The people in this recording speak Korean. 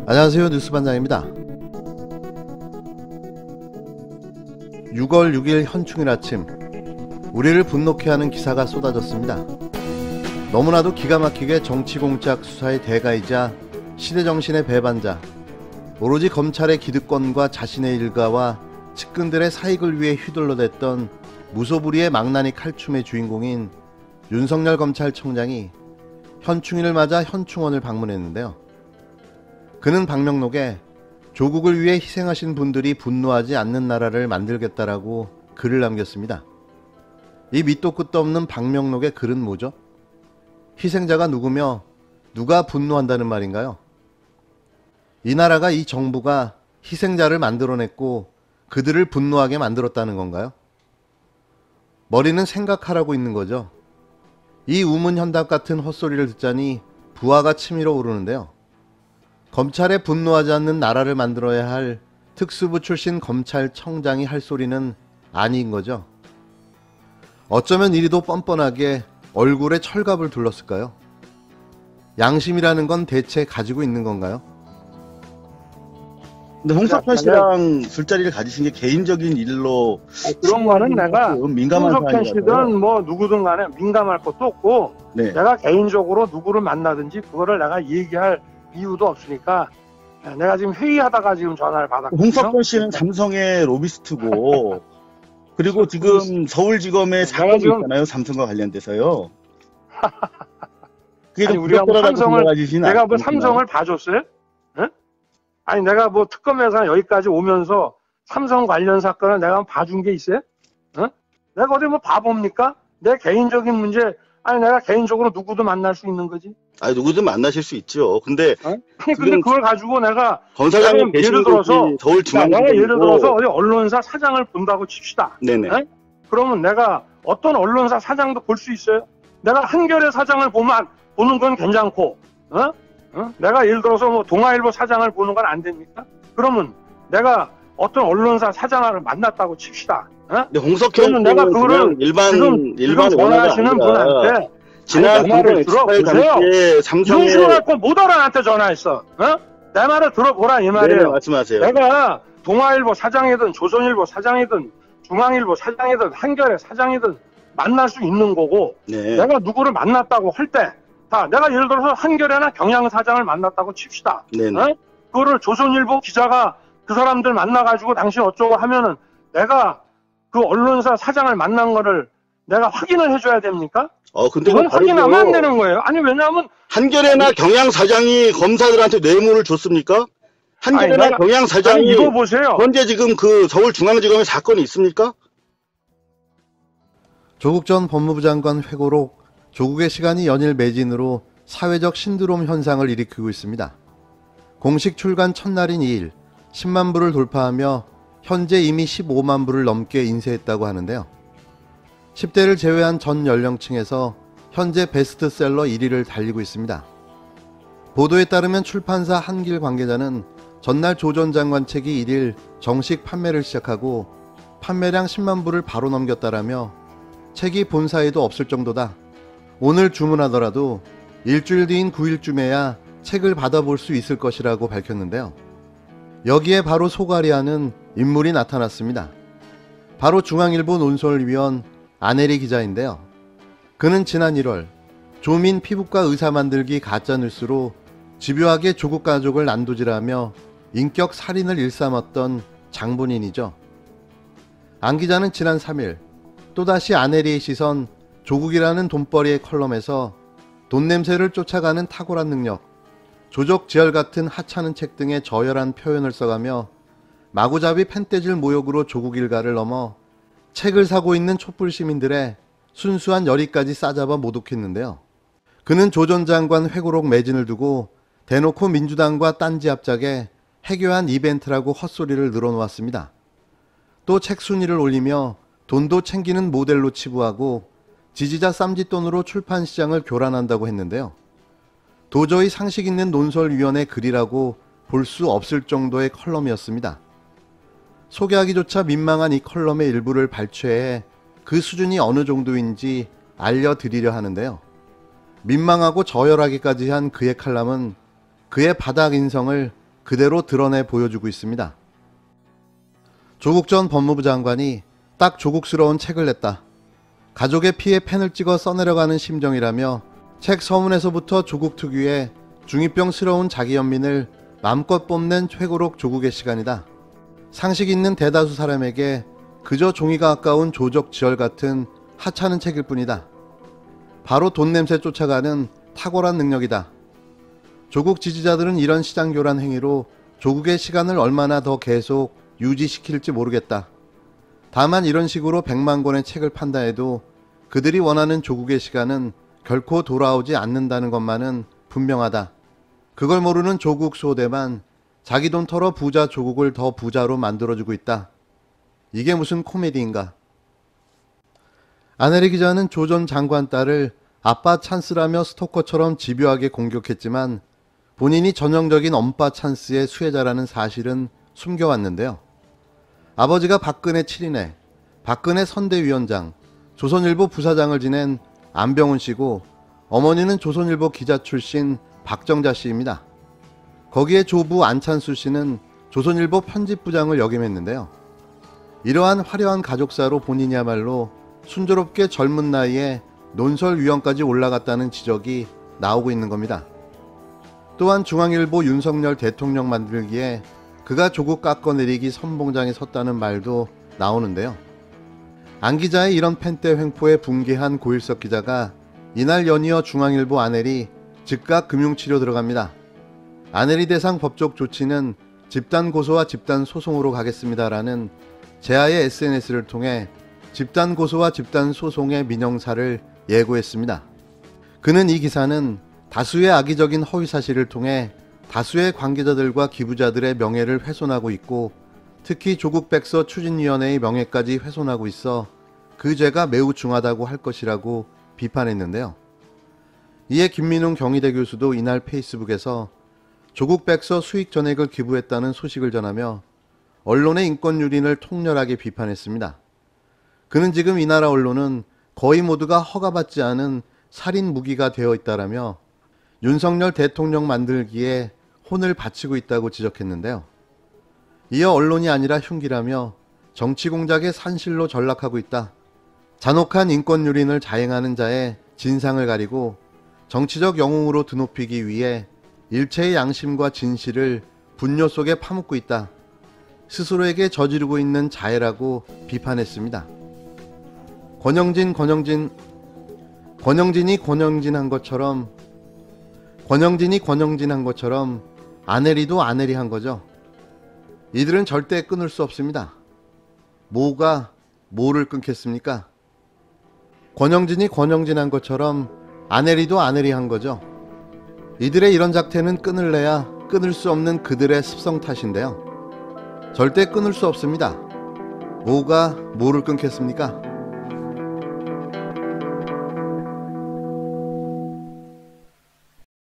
안녕하세요, 뉴스반장입니다. 6월 6일 현충일 아침, 우리를 분노케 하는 기사가 쏟아졌습니다. 너무나도 기가 막히게 정치공작 수사의 대가이자 시대정신의 배반자, 오로지 검찰의 기득권과 자신의 일가와 측근들의 사익을 위해 휘둘러댔던 무소불위의 망나니 칼춤의 주인공인 윤석열 검찰총장이 현충일을 맞아 현충원을 방문했는데요. 그는 방명록에 조국을 위해 희생하신 분들이 분노하지 않는 나라를 만들겠다라고 글을 남겼습니다. 이 밑도 끝도 없는 방명록의 글은 뭐죠? 희생자가 누구며 누가 분노한다는 말인가요? 이 나라가, 이 정부가 희생자를 만들어냈고 그들을 분노하게 만들었다는 건가요? 머리는 생각하라고 있는 거죠. 이 우문현답 같은 헛소리를 듣자니 부하가 치밀어 오르는데요. 검찰에 분노하지 않는 나라를 만들어야 할 특수부 출신 검찰청장이 할 소리는 아닌 거죠. 어쩌면 이리도 뻔뻔하게 얼굴에 철갑을 둘렀을까요? 양심이라는 건 대체 가지고 있는 건가요? 근데 홍석현 씨랑 술자리를 가지신 게 개인적인 일로 그런 거는 내가 민감한 홍석현 씨든 뭐 누구든 간에 민감할 것도 없고, 네. 내가 개인적으로 누구를 만나든지 그거를 내가 얘기할 이유도 없으니까 내가 지금 회의하다가 지금 전화를 받았거든요. 홍석현 씨는 삼성의 로비스트고 그리고 지금 서울지검에 사건이 있잖아요. 삼성과 관련돼서요. 그게 아니, 우리가 뭐 내가 뭐 삼성을 봐줬어요? 응? 아니 내가 뭐 특검에서 여기까지 오면서 삼성 관련 사건을 내가 봐준 게 있어요? 응? 내가 어디 뭐 바보입니까? 내 개인적인 문제, 아니 내가 개인적으로 누구도 만날 수 있는 거지. 아니 누구든 만나실 수 있죠. 근데 근데 그걸 가지고 내가 검사장님 예를 들어서 서울중앙지검 예를 들어서 어디 언론사 사장을 본다고 칩시다. 네네. 에? 그러면 내가 어떤 언론사 사장도 볼 수 있어요? 내가 한겨레 사장을 보는 건 괜찮고, 내가 예를 들어서 뭐 동아일보 사장을 보는 건 안 됩니까? 그러면 내가 어떤 언론사 사장을 만났다고 칩시다. 근데 홍석현 내가 그거를 일반 전화하시는 분한테 지난 말을 들어보세요. 삼성의 윤수로 갖고 못 알아한테 전화했어. 내 말을 들어보라 이 말이에요. 네, 말씀하세요. 내가 동아일보 사장이든 조선일보 사장이든 중앙일보 사장이든 한겨레 사장이든 만날 수 있는 거고, 네. 내가 누구를 만났다고 할 때 다 내가 예를 들어서 한겨레나 경향 사장을 만났다고 칩시다. 그거를 조선일보 기자가 그 사람들 만나가지고 당신 어쩌고 하면은 내가 그 언론사 사장을 만난 거를 내가 확인을 해줘야 됩니까? 근데 그건 확인하면 안 되는 거예요. 아니 왜냐하면 한겨레나 경향 사장이 검사들한테 뇌물을 줬습니까? 한겨레나 경향 사장이 이거 보세요. 현재 지금 그 서울중앙지검에 사건이 있습니까? 조국 전 법무부 장관 회고록, 조국의 시간이 연일 매진으로 사회적 신드롬 현상을 일으키고 있습니다. 공식 출간 첫날인 2일 10만 부를 돌파하며 현재 이미 15만 부를 넘게 인쇄했다고 하는데요. 10대를 제외한 전 연령층에서 현재 베스트셀러 1위를 달리고 있습니다. 보도에 따르면 출판사 한길 관계자는 전날 조 전 장관 책이 1일 정식 판매를 시작하고 판매량 10만 부를 바로 넘겼다라며 책이 본사에도 없을 정도다. 오늘 주문하더라도 일주일 뒤인 9일쯤에야 책을 받아볼 수 있을 것이라고 밝혔는데요. 여기에 바로 소가리하는 인물이 나타났습니다. 바로 중앙일보 논설위원 안혜리 기자인데요. 그는 지난 1월 조민 피부과 의사 만들기 가짜뉴스로 집요하게 조국 가족을 난도질하며 인격 살인을 일삼았던 장본인이죠. 안 기자는 지난 3일 또다시 안혜리의 시선, 조국이라는 돈벌이의 컬럼에서 돈 냄새를 쫓아가는 탁월한 능력, 조적 지혈 같은 하찮은 책 등의 저열한 표현을 써가며 마구잡이 펜떼질 모욕으로 조국 일가를 넘어 책을 사고 있는 촛불 시민들의 순수한 열의까지 싸잡아 모독했는데요. 그는 조 전 장관 회고록 매진을 두고 대놓고 민주당과 딴지 합작에 해교한 이벤트라고 헛소리를 늘어놓았습니다. 또 책 순위를 올리며 돈도 챙기는 모델로 치부하고 지지자 쌈짓돈으로 출판시장을 교란한다고 했는데요. 도저히 상식 있는 논설위원회 글이라고 볼 수 없을 정도의 컬럼이었습니다. 소개하기조차 민망한 이 컬럼의 일부를 발췌해 그 수준이 어느 정도인지 알려드리려 하는데요. 민망하고 저열하기까지 한 그의 칼럼은 그의 바닥 인성을 그대로 드러내 보여주고 있습니다. 조국 전 법무부 장관이 딱 조국스러운 책을 냈다. 가족의 피에 펜을 찍어 써내려가는 심정이라며 책 서문에서부터 조국 특유의 중2병스러운 자기 연민을 마음껏 뽐낸 회고록 조국의 시간이다. 상식 있는 대다수 사람에게 그저 종이가 아까운 조적지혈 같은 하찮은 책일 뿐이다. 바로 돈 냄새 쫓아가는 탁월한 능력이다. 조국 지지자들은 이런 시장교란 행위로 조국의 시간을 얼마나 더 계속 유지시킬지 모르겠다. 다만 이런 식으로 100만 권의 책을 판다 해도 그들이 원하는 조국의 시간은 결코 돌아오지 않는다는 것만은 분명하다. 그걸 모르는 조국 소대만 자기 돈 털어 부자 조국을 더 부자로 만들어주고 있다. 이게 무슨 코미디인가. 아내리 기자는 조 전 장관 딸을 아빠 찬스라며 스토커처럼 집요하게 공격했지만 본인이 전형적인 엄빠 찬스의 수혜자라는 사실은 숨겨왔는데요. 아버지가 박근혜 7인회, 박근혜 선대위원장, 조선일보 부사장을 지낸 안병훈 씨고 어머니는 조선일보 기자 출신 박정자 씨입니다. 거기에 조부 안찬수 씨는 조선일보 편집부장을 역임했는데요. 이러한 화려한 가족사로 본인이야말로 순조롭게 젊은 나이에 논설위원까지 올라갔다는 지적이 나오고 있는 겁니다. 또한 중앙일보 윤석열 대통령 만들기에 그가 조국 깎아내리기 선봉장에 섰다는 말도 나오는데요. 안 기자의 이런 펜대 횡포에 붕괴한 고일석 기자가 이날 연이어 중앙일보 아내리 즉각 금융치료 들어갑니다. 아내리 대상 법적 조치는 집단 고소와 집단 소송으로 가겠습니다라는 제아의 SNS를 통해 집단 고소와 집단 소송의 민영사를 예고했습니다. 그는 이 기사는 다수의 악의적인 허위사실을 통해 다수의 관계자들과 기부자들의 명예를 훼손하고 있고 특히 조국 백서 추진위원회의 명예까지 훼손하고 있어 그 죄가 매우 중하다고 할 것이라고 비판했는데요. 이에 김민웅 경희대 교수도 이날 페이스북에서 조국 백서 수익 전액을 기부했다는 소식을 전하며 언론의 인권 유린을 통렬하게 비판했습니다. 그는 지금 이 나라 언론은 거의 모두가 허가받지 않은 살인 무기가 되어 있다라며 윤석열 대통령 만들기에 혼을 바치고 있다고 지적했는데요. 이어 언론이 아니라 흉기라며 정치 공작의 산실로 전락하고 있다. 잔혹한 인권 유린을 자행하는 자의 진상을 가리고 정치적 영웅으로 드높이기 위해 일체의 양심과 진실을 분뇨 속에 파묻고 있다. 스스로에게 저지르고 있는 자해라고 비판했습니다. 권영진이 권영진 한 것처럼 아내리도 아내리 한 거죠. 이들은 절대 끊을 수 없습니다. 뭐가 뭐를 끊겠습니까? 권영진이 권영진 한 것처럼 아내리도 아내리 한 거죠. 이들의 이런 작태는 끊을래야 끊을 수 없는 그들의 습성 탓인데요. 절대 끊을 수 없습니다. 뭐가 뭐를 끊겠습니까?